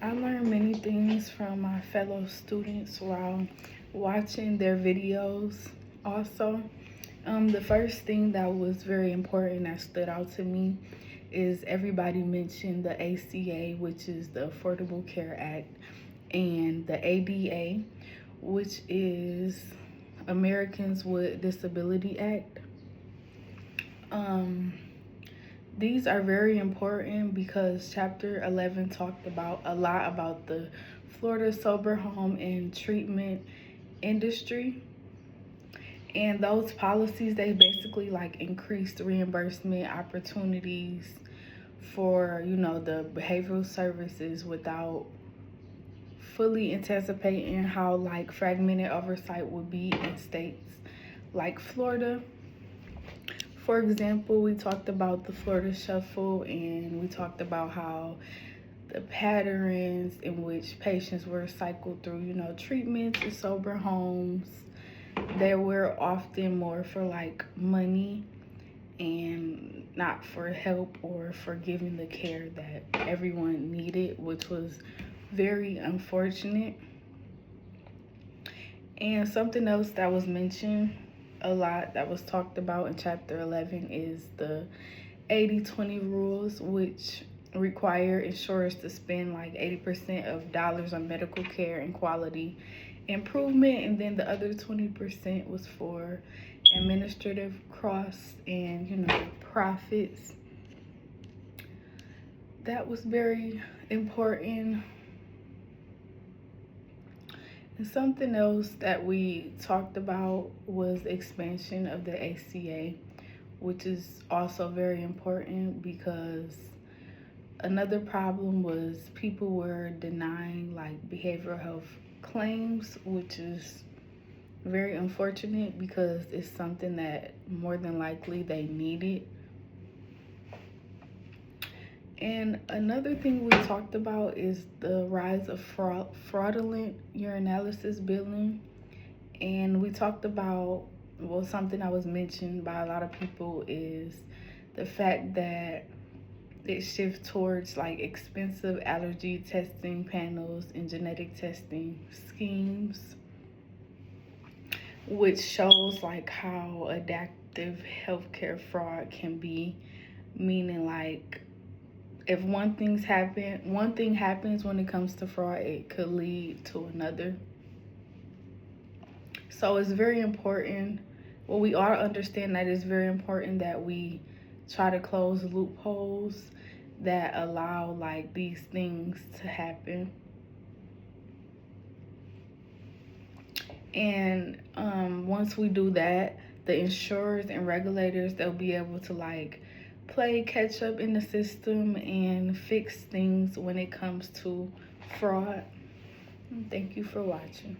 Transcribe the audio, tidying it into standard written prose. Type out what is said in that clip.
I learned many things from my fellow students while watching their videos. Also, the first thing that was very important that stood out to me is everybody mentioned the ACA, which is the Affordable Care Act, and the ADA, which is Americans with Disability Act. Um, these are very important because Chapter 11 talked about a lot about the Florida sober home and treatment industry. And those policies, they basically like increased reimbursement opportunities for, the behavioral services without fully anticipating how like fragmented oversight would be in states like Florida. For example, we talked about the Florida Shuffle, and we talked about how the patterns in which patients were cycled through, treatments in sober homes, they were often more for like money and not for help or for giving the care that everyone needed, which was very unfortunate. And something else that was mentioned a lot that was talked about in Chapter 11 is the 80/20 rules, which require insurers to spend like 80% of dollars on medical care and quality improvement, and then the other 20% was for administrative costs and profits. That was very important. And something else that we talked about was expansion of the ACA, which is also very important because another problem was people were denying like behavioral health claims, which is very unfortunate because it's something that more than likely they needed. And another thing we talked about is the rise of fraudulent urinalysis billing. And we talked about, well, something that was mentioned by a lot of people is the fact that it shifts towards like expensive allergy testing panels and genetic testing schemes, which shows like how adaptive healthcare fraud can be, meaning like if one thing happens when it comes to fraud, it could lead to another. So it's very important. Well, we all understand that it's very important that we try to close loopholes that allow like these things to happen. And once we do that, the insurers and regulators, they'll be able to like play catch up in the system and fix things when it comes to fraud. Thank you for watching.